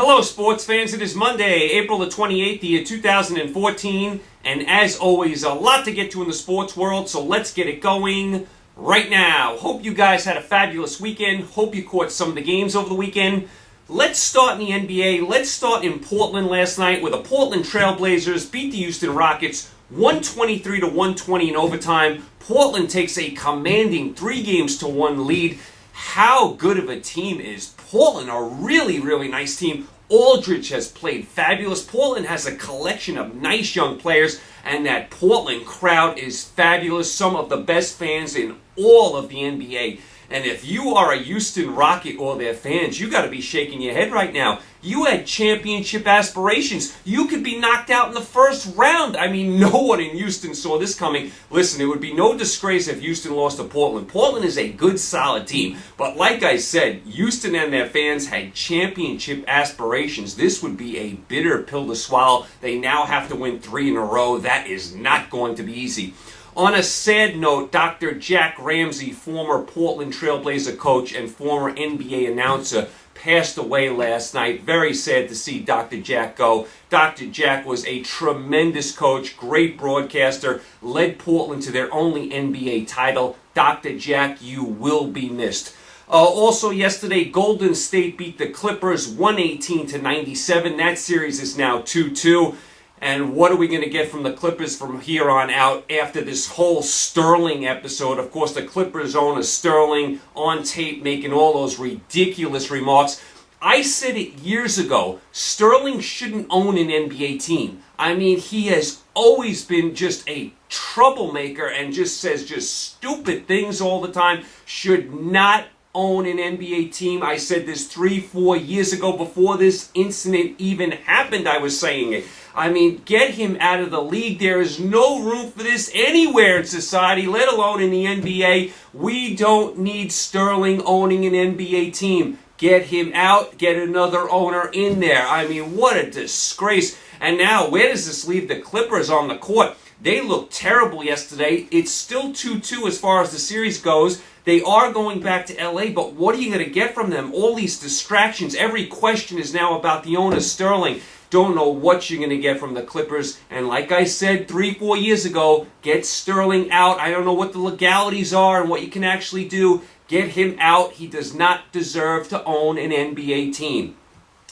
Hello, sports fans. It is Monday, April the 28th, the year 2014, and as always, a lot to get to in the sports world, so let's get it going right now. Hope you guys had a fabulous weekend. Hope you caught some of the games over the weekend. Let's start in the NBA. Let's start in Portland last night, where the Portland Trail Blazers beat the Houston Rockets 123-120 in overtime. Portland takes a commanding 3-1 lead. How good of a team is Portland? A really, really nice team. Aldridge has played fabulous. Portland has a collection of nice young players, and that Portland crowd is fabulous. Some of the best fans in all of the NBA. And if you are a Houston Rocket or their fans, you got to be shaking your head right now. You had championship aspirations. You could be knocked out in the first round. I mean, no one in Houston saw this coming. Listen, it would be no disgrace if Houston lost to Portland. Portland is a good, solid team. But like I said, Houston and their fans had championship aspirations. This would be a bitter pill to swallow. They now have to win 3 in a row. That is not going to be easy. On a sad note, Dr. Jack Ramsey, former Portland Trailblazer coach and former NBA announcer, passed away last night. Very sad to see Dr. Jack go. Dr. Jack was a tremendous coach, great broadcaster, led Portland to their only NBA title. Dr. Jack, you will be missed. Also yesterday, Golden State beat the Clippers 118-97. That series is now 2-2. And what are we going to get from the Clippers from here on out after this whole Sterling episode? Of course, the Clippers owner Sterling on tape making all those ridiculous remarks. I said it years ago, Sterling shouldn't own an NBA team. I mean, he has always been just a troublemaker and just says just stupid things all the time. Should not own an NBA team. I said this 3-4 years ago before this incident even happened. I was saying it. I mean, get him out of the league. There is no room for this anywhere in society, let alone in the NBA. We don't need Sterling owning an NBA team. Get him out. Get another owner in there. I mean, what a disgrace. And now, where does this leave the Clippers on the court? They looked terrible yesterday. It's still 2-2 as far as the series goes. They are going back to LA, but what are you going to get from them? All these distractions. Every question is now about the owner, Sterling. Don't know what you're going to get from the Clippers. And like I said 3-4 years ago, get Sterling out. I don't know what the legalities are and what you can actually do. Get him out. He does not deserve to own an NBA team.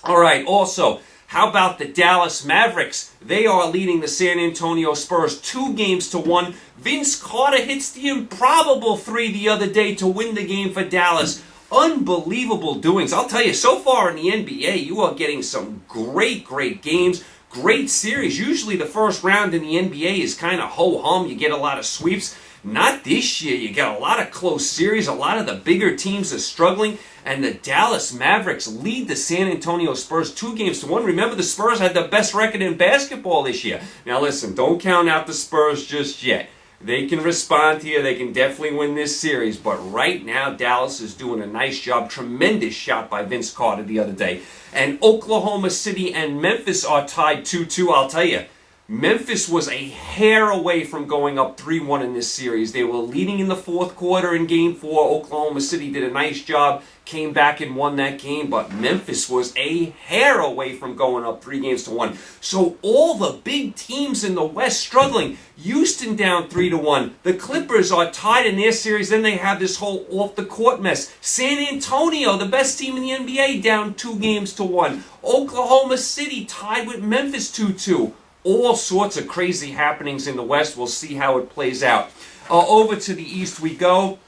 All right, also, how about the Dallas Mavericks? They are leading the San Antonio Spurs 2-1. Vince Carter hits the improbable 3 the other day to win the game for Dallas. Unbelievable doings. I'll tell you, so far in the NBA, you are getting some great games, great series. Usually the first round in the NBA is kind of ho-hum. You get a lot of sweeps. Not this year. You get a lot of close series. A lot of the bigger teams are struggling. And the Dallas Mavericks lead the San Antonio Spurs 2-1. Remember, the Spurs had the best record in basketball this year. Now listen, don't count out the Spurs just yet. They can respond to you. They can definitely win this series. But right now, Dallas is doing a nice job. Tremendous shot by Vince Carter the other day. And Oklahoma City and Memphis are tied 2-2. I'll tell you, Memphis was a hair away from going up 3-1 in this series. They were leading in the fourth quarter in Game 4. Oklahoma City did a nice job, came back and won that game, but Memphis was a hair away from going up 3-1. So all the big teams in the West struggling. Houston down 3-1. The Clippers are tied in their series. Then they have this whole off-the-court mess. San Antonio, the best team in the NBA, down 2-1. Oklahoma City tied with Memphis 2-2. All sorts of crazy happenings in the West. We'll see how it plays out. Over to the East we go.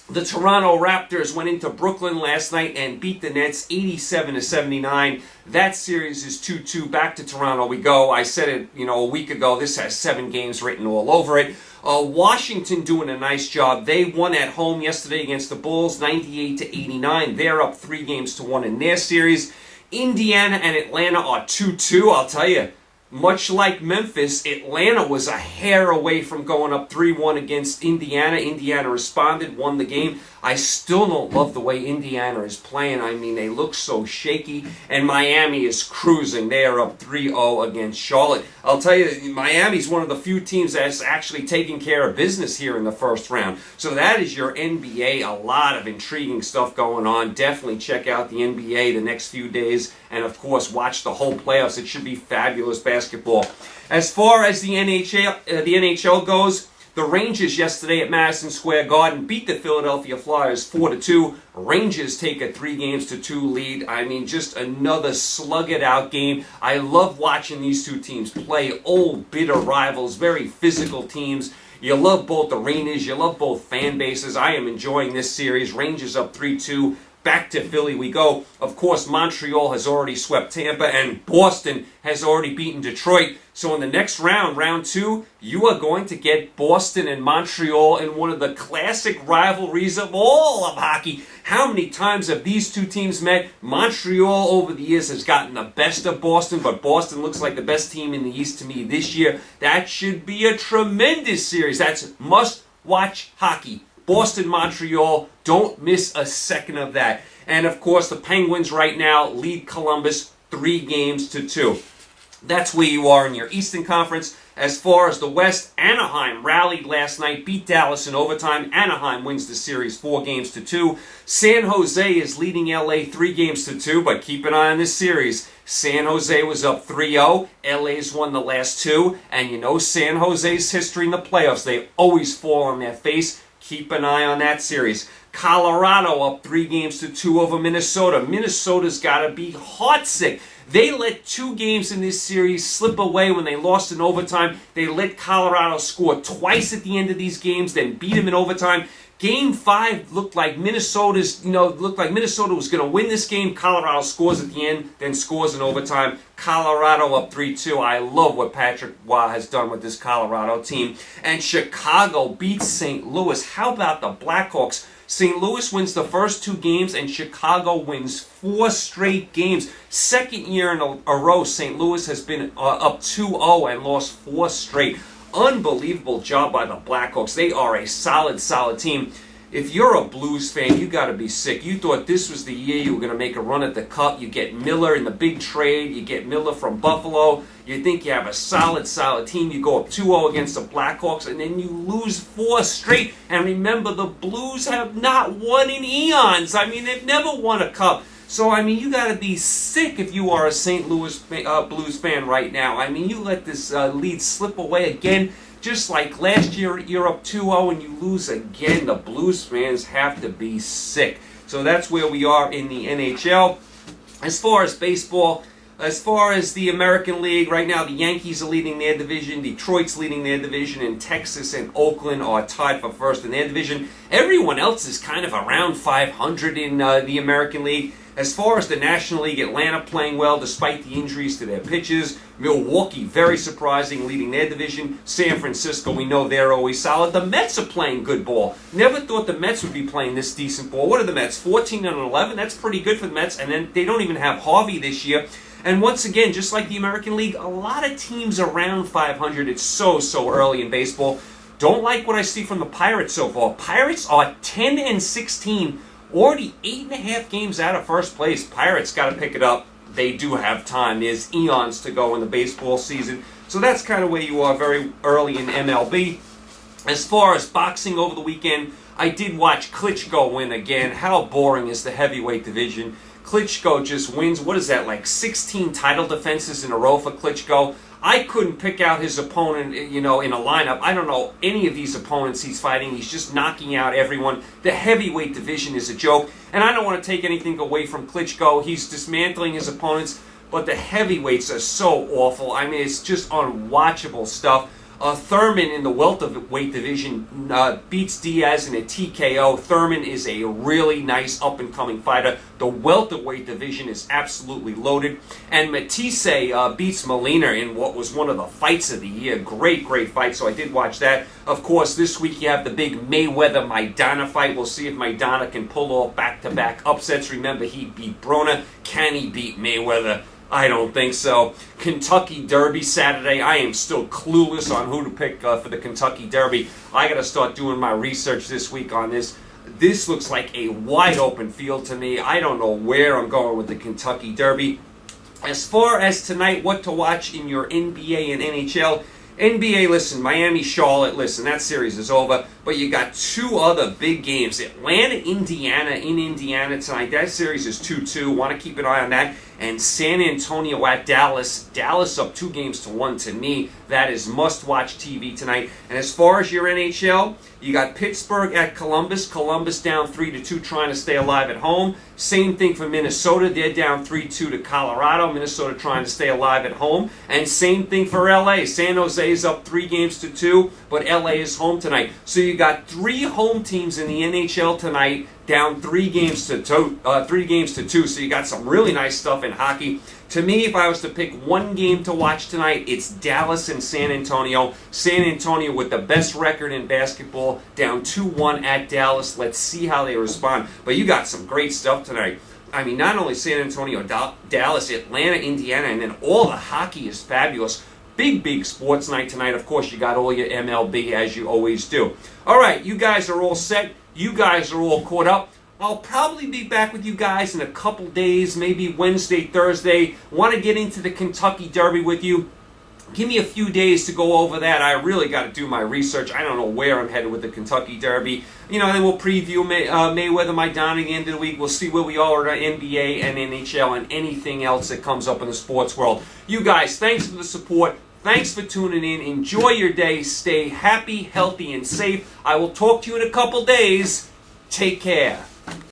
The Toronto Raptors went into Brooklyn last night and beat the Nets 87-79. That series is 2-2. Back to Toronto we go. I said it, a week ago. This has 7 games written all over it. Washington doing a nice job. They won at home yesterday against the Bulls 98-89. They're up 3-1 in their series. Indiana and Atlanta are 2-2. I'll tell you, much like Memphis, Atlanta was a hair away from going up 3-1 against Indiana. Indiana responded, won the game. I still don't love the way Indiana is playing. I mean, they look so shaky, and Miami is cruising. They are up 3-0 against Charlotte. I'll tell you, Miami's one of the few teams that's actually taking care of business here in the first round. So that is your NBA. A lot of intriguing stuff going on. Definitely check out the NBA the next few days, and of course, watch the whole playoffs. It should be fabulous basketball. As far as the NHL goes, the Rangers yesterday at Madison Square Garden beat the Philadelphia Flyers 4-2. Rangers take a 3-2 lead. I mean, just another slug-it-out game. I love watching these two teams play. Old, bitter rivals, very physical teams. You love both arenas. You love both fan bases. I am enjoying this series. Rangers up 3-2. Back to Philly we go. Of course, Montreal has already swept Tampa, and Boston has already beaten Detroit. So in the next round, round 2, you are going to get Boston and Montreal in one of the classic rivalries of all of hockey. How many times have these two teams met? Montreal over the years has gotten the best of Boston, but Boston looks like the best team in the East to me this year. That should be a tremendous series. That's must-watch hockey. Boston, Montreal, don't miss a second of that. And of course, the Penguins right now lead Columbus 3-2. That's where you are in your Eastern Conference. As far as the West, Anaheim rallied last night, beat Dallas in overtime. Anaheim wins the series 4-2. San Jose is leading LA 3-2, but keep an eye on this series. San Jose was up 3-0. LA's won the last 2. And you know San Jose's history in the playoffs. They always fall on their face. Keep an eye on that series. Colorado up 3-2 over Minnesota. Minnesota's got to be heartsick. They let 2 games in this series slip away when they lost in overtime. They let Colorado score twice at the end of these games, then beat them in overtime. Game 5 looked like Minnesota was going to win this game. Colorado scores at the end, then scores in overtime. Colorado up 3-2. I love what Patrick Waugh has done with this Colorado team. And Chicago beats St. Louis. How about the Blackhawks? St. Louis wins the first 2 games, and Chicago wins 4 straight games. Second year in a row, St. Louis has been up 2-0 and lost 4 straight. Unbelievable job by the Blackhawks. They are a solid team. If you're a Blues fan, you got to be sick. You thought this was the year you were going to make a run at the Cup. You get Miller in the big trade. You get Miller from Buffalo. You think you have a solid team. You go up 2-0 against the Blackhawks, and then you lose 4 straight. And remember, the Blues have not won in eons. I mean, they've never won a Cup. So, I mean, you got to be sick if you are a St. Louis Blues fan right now. I mean, you let this lead slip away again. Just like last year, you're up 2-0 and you lose again. The Blues fans have to be sick. So that's where we are in the NHL. As far as baseball, as far as the American League, right now the Yankees are leading their division, Detroit's leading their division, and Texas and Oakland are tied for first in their division. Everyone else is kind of around 500 in the American League. As far as the National League, Atlanta playing well despite the injuries to their pitchers. Milwaukee, very surprising, leading their division. San Francisco, we know they're always solid. The Mets are playing good ball. Never thought the Mets would be playing this decent ball. What are the Mets, 14-11? That's pretty good for the Mets. And then they don't even have Harvey this year. And once again, just like the American League, a lot of teams around 500. It's so early in baseball. Don't like what I see from the Pirates so far. Pirates are 10-16. Already 8.5 games out of first place. Pirates got to pick it up. They do have time. There's eons to go in the baseball season. So that's kind of where you are very early in MLB. As far as boxing over the weekend, I did watch Klitschko win again. How boring is the heavyweight division? Klitschko just wins. What is that, like 16 title defenses in a row for Klitschko? I couldn't pick out his opponent, in a lineup. I don't know any of these opponents he's fighting. He's just knocking out everyone. The heavyweight division is a joke. And I don't want to take anything away from Klitschko. He's dismantling his opponents. But the heavyweights are so awful. I mean, it's just unwatchable stuff. Thurman in the welterweight division beats Diaz in a TKO. Thurman is a really nice up-and-coming fighter. The welterweight division is absolutely loaded. And Matisse beats Molina in what was one of the fights of the year. Great fight, so I did watch that. Of course, this week you have the big Mayweather-Maidana fight. We'll see if Maidana can pull off back-to-back upsets. Remember, he beat Broner. Can he beat Mayweather? I don't think so. Kentucky Derby Saturday. I am still clueless on who to pick for the Kentucky Derby. I got to start doing my research this week on this. This looks like a wide open field to me. I don't know where I'm going with the Kentucky Derby. As far as tonight, what to watch in your NBA and NHL. NBA, listen, Miami, Charlotte, listen, that series is over. But you got two other big games. Atlanta, Indiana in Indiana tonight. That series is 2-2. Want to keep an eye on that. And San Antonio at Dallas. Dallas up 2-1 to me. That is must-watch TV tonight. And as far as your NHL, you got Pittsburgh at Columbus. Columbus down 3-2, trying to stay alive at home. Same thing for Minnesota. They're down 3-2 to Colorado. Minnesota trying to stay alive at home. And same thing for LA. San Jose is up 3-2, but LA is home tonight. So you got three home teams in the NHL tonight, down 3-2. So you got some really nice stuff in hockey. To me, if I was to pick one game to watch tonight, it's Dallas and San Antonio. San Antonio with the best record in basketball, down 2-1 at Dallas. Let's see how they respond. But you got some great stuff tonight. I mean, not only San Antonio, Dallas, Atlanta, Indiana, and then all the hockey is fabulous. Big sports night tonight. Of course, you got all your MLB, as you always do. All right, you guys are all set. You guys are all caught up. I'll probably be back with you guys in a couple days, maybe Wednesday, Thursday. Want to get into the Kentucky Derby with you. Give me a few days to go over that. I really got to do my research. I don't know where I'm headed with the Kentucky Derby. Then we'll preview Mayweather Maidana at the end of the week. We'll see where we are at NBA and NHL and anything else that comes up in the sports world. You guys, thanks for the support. Thanks for tuning in. Enjoy your day. Stay happy, healthy, and safe. I will talk to you in a couple days. Take care.